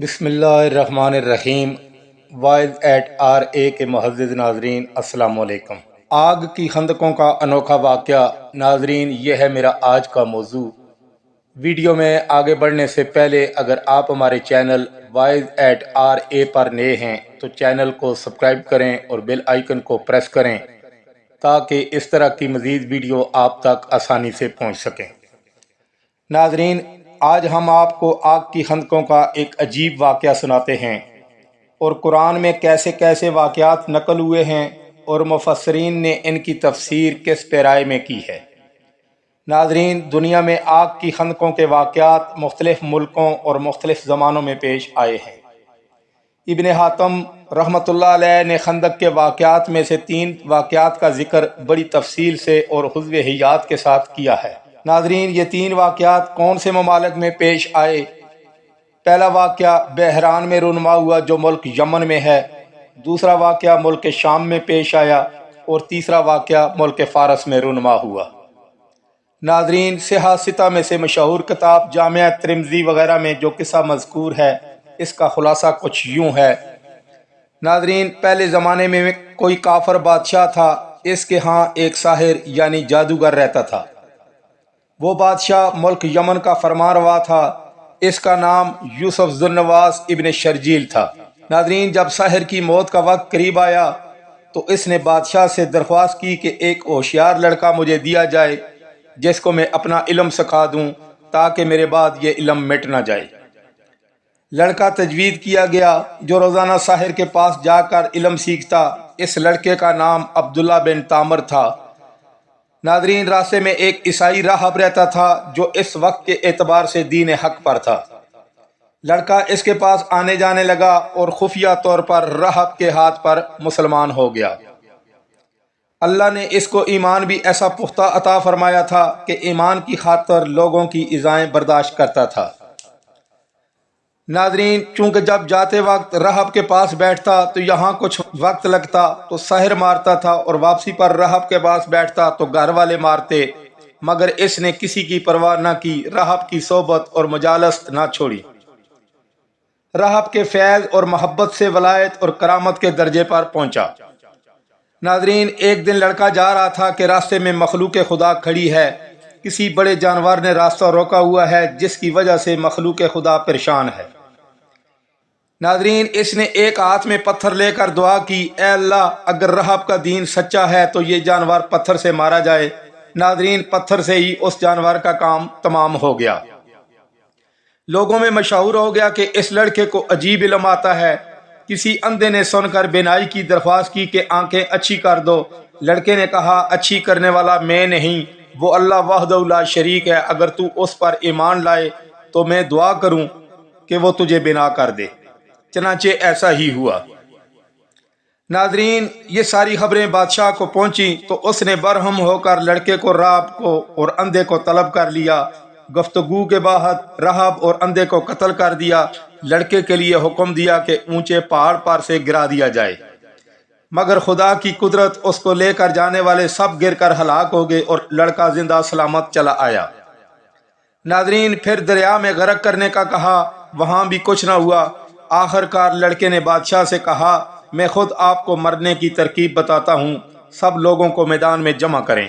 بسم اللہ الرحمن الرحیم۔ وائز ایٹ آر اے کے معزز ناظرین السلام علیکم۔ آگ کی خندقوں کا انوکھا واقعہ۔ ناظرین، یہ ہے میرا آج کا موضوع۔ ویڈیو میں آگے بڑھنے سے پہلے اگر آپ ہمارے چینل وائز ایٹ آر اے پر نئے ہیں تو چینل کو سبسکرائب کریں اور بیل آئیکن کو پریس کریں تاکہ اس طرح کی مزید ویڈیو آپ تک آسانی سے پہنچ سکیں۔ ناظرین، آج ہم آپ کو آگ کی خندقوں کا ایک عجیب واقعہ سناتے ہیں اور قرآن میں کیسے کیسے واقعات نقل ہوئے ہیں اور مفسرین نے ان کی تفسیر کس پیرائے میں کی ہے۔ ناظرین، دنیا میں آگ کی خندقوں کے واقعات مختلف ملکوں اور مختلف زمانوں میں پیش آئے ہیں۔ ابن حاتم رحمۃ اللہ علیہ نے خندق کے واقعات میں سے 3 واقعات کا ذکر بڑی تفصیل سے اور حظو حیات کے ساتھ کیا ہے۔ ناظرین، یہ 3 واقعات کون سے ممالک میں پیش آئے؟ پہلا واقعہ بحران میں رونما ہوا جو ملک یمن میں ہے، دوسرا واقعہ ملک شام میں پیش آیا اور تیسرا واقعہ ملک فارس میں رونما ہوا۔ ناظرین، صحاح 6 میں سے مشہور کتاب جامع ترمذی وغیرہ میں جو قصہ مذکور ہے اس کا خلاصہ کچھ یوں ہے۔ ناظرین، پہلے زمانے میں کوئی کافر بادشاہ تھا، اس کے ہاں ایک ساحر یعنی جادوگر رہتا تھا۔ وہ بادشاہ ملک یمن کا فرمان روا تھا، اس کا نام یوسف ذو النواس ابن شرجیل تھا۔ ناظرین، جب ساحر کی موت کا وقت قریب آیا تو اس نے بادشاہ سے درخواست کی کہ ایک ہوشیار لڑکا مجھے دیا جائے جس کو میں اپنا علم سکھا دوں تاکہ میرے بعد یہ علم مٹ نہ جائے۔ لڑکا تجوید کیا گیا جو روزانہ ساحر کے پاس جا کر علم سیکھتا۔ اس لڑکے کا نام عبداللہ بن تامر تھا۔ ناظرین، راستے میں ایک عیسائی راہب رہتا تھا جو اس وقت کے اعتبار سے دین حق پر تھا۔ لڑکا اس کے پاس آنے جانے لگا اور خفیہ طور پر راہب کے ہاتھ پر مسلمان ہو گیا۔ اللہ نے اس کو ایمان بھی ایسا پختہ عطا فرمایا تھا کہ ایمان کی خاطر لوگوں کی ایذائیں برداشت کرتا تھا۔ ناظرین، چونکہ جب جاتے وقت راہب کے پاس بیٹھتا تو یہاں کچھ وقت لگتا تو سحر مارتا تھا اور واپسی پر راہب کے پاس بیٹھتا تو گھر والے مارتے، مگر اس نے کسی کی پرواہ نہ کی، راہب کی صحبت اور مجالست نہ چھوڑی۔ راہب کے فیض اور محبت سے ولایت اور کرامت کے درجے پر پہنچا۔ ناظرین، ایک دن لڑکا جا رہا تھا کہ راستے میں مخلوق خدا کھڑی ہے، کسی بڑے جانور نے راستہ روکا ہوا ہے جس کی وجہ سے مخلوق خدا پریشان ہے۔ ناظرین، اس نے ایک ہاتھ میں پتھر لے کر دعا کی، اے اللہ، اگر راہب کا دین سچا ہے تو یہ جانور پتھر سے مارا جائے۔ ناظرین، پتھر سے ہی اس جانور کا کام تمام ہو گیا۔ لوگوں میں مشہور ہو گیا کہ اس لڑکے کو عجیب علم آتا ہے۔ کسی اندھے نے سن کر بینائی کی درخواست کی کہ آنکھیں اچھی کر دو۔ لڑکے نے کہا، اچھی کرنے والا میں نہیں، وہ اللہ وحدہ لا شریک ہے، اگر تو اس پر ایمان لائے تو میں دعا کروں کہ وہ تجھے بنا کر دے۔ چنانچہ ایسا ہی ہوا۔ ناظرین، یہ ساری خبریں بادشاہ کو پہنچی تو اس نے برہم ہو کر لڑکے کو، راہب کو اور اندھے کو طلب کر لیا۔ گفتگو کے بعد راہب اور اندھے کو قتل کر دیا۔ لڑکے کے لیے حکم دیا کہ اونچے پہاڑ پر سے گرا دیا جائے، مگر خدا کی قدرت، اس کو لے کر جانے والے سب گر کر ہلاک ہو گئے اور لڑکا زندہ سلامت چلا آیا۔ ناظرین، پھر دریا میں غرق کرنے کا کہا، وہاں بھی کچھ نہ ہوا۔ آخر کار لڑکے نے بادشاہ سے کہا، میں خود آپ کو مرنے کی ترکیب بتاتا ہوں، سب لوگوں کو میدان میں جمع کریں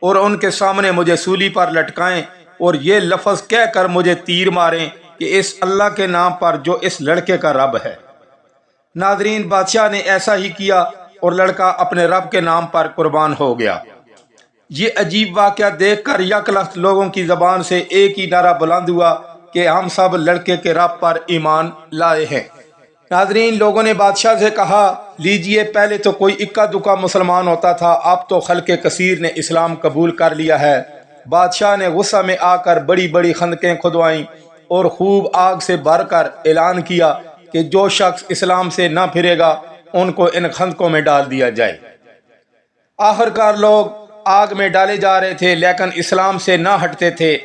اور ان کے سامنے مجھے سولی پر لٹکائیں اور یہ لفظ کہہ کر مجھے تیر ماریں کہ اس اللہ کے نام پر جو اس لڑکے کا رب ہے۔ ناظرین، بادشاہ نے ایسا ہی کیا اور لڑکا اپنے رب کے نام پر قربان ہو گیا۔ یہ عجیب واقعہ دیکھ کر یک لخت لوگوں کی زبان سے ایک ہی نعرہ بلند ہوا کہ ہم سب لڑکے کے رب پر ایمان لائے ہیں۔ ناظرین، لوگوں نے بادشاہ سے کہا، لیجئے، پہلے تو کوئی اکا دکا مسلمان ہوتا تھا، اب تو خلق کثیر نے اسلام قبول کر لیا ہے۔ بادشاہ نے غصہ میں آ کر بڑی بڑی خندقیں کھدوائیں اور خوب آگ سے بھر کر اعلان کیا کہ جو شخص اسلام سے نہ پھرے گا ان کو ان خندقوں میں ڈال دیا جائے۔ آخر کار لوگ آگ میں ڈالے جا رہے تھے لیکن اسلام سے نہ ہٹتے تھے۔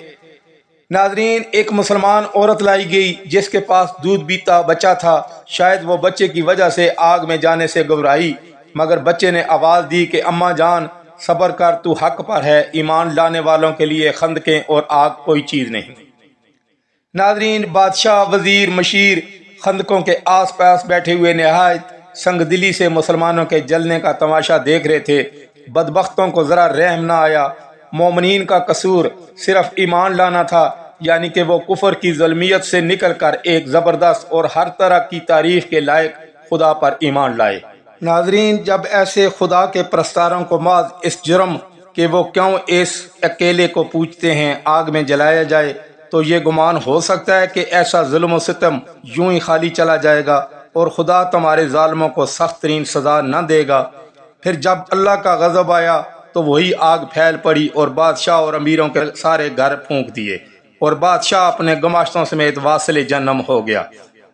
ناظرین، ایک مسلمان عورت لائی گئی جس کے پاس دودھ پیتا بچہ تھا۔ شاید وہ بچے کی وجہ سے آگ میں جانے سے گھبرائی، مگر بچے نے آواز دی کہ اماں جان، صبر کر، تو حق پر ہے، ایمان لانے والوں کے لیے خندقیں اور آگ کوئی چیز نہیں۔ ناظرین، بادشاہ، وزیر، مشیر، خندقوں کے آس پاس بیٹھے ہوئے نہایت سنگ دلی سے مسلمانوں کے جلنے کا تماشا دیکھ رہے تھے۔ بدبختوں کو ذرا رحم نہ آیا۔ مومنین کا قصور صرف ایمان لانا تھا، یعنی کہ وہ کفر کی ظلمیت سے نکل کر ایک زبردست اور ہر طرح کی تعریف کے لائق خدا پر ایمان لائے۔ ناظرین، جب ایسے خدا کے پرستاروں کو محض اس جرم کہ وہ کیوں اس اکیلے کو پوجتے ہیں آگ میں جلایا جائے، تو یہ گمان ہو سکتا ہے کہ ایسا ظلم و ستم یوں ہی خالی چلا جائے گا اور خدا تمہارے ظالموں کو سخت ترین سزا نہ دے گا۔ پھر جب اللہ کا غضب آیا تو وہی آگ پھیل پڑی اور بادشاہ اور امیروں کے سارے گھر پھونک دیے، اور بادشاہ اپنے گماشتوں سمیت واصل جہنم ہو گیا۔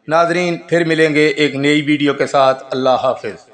ناظرین، پھر ملیں گے ایک نئی ویڈیو کے ساتھ۔ اللہ حافظ۔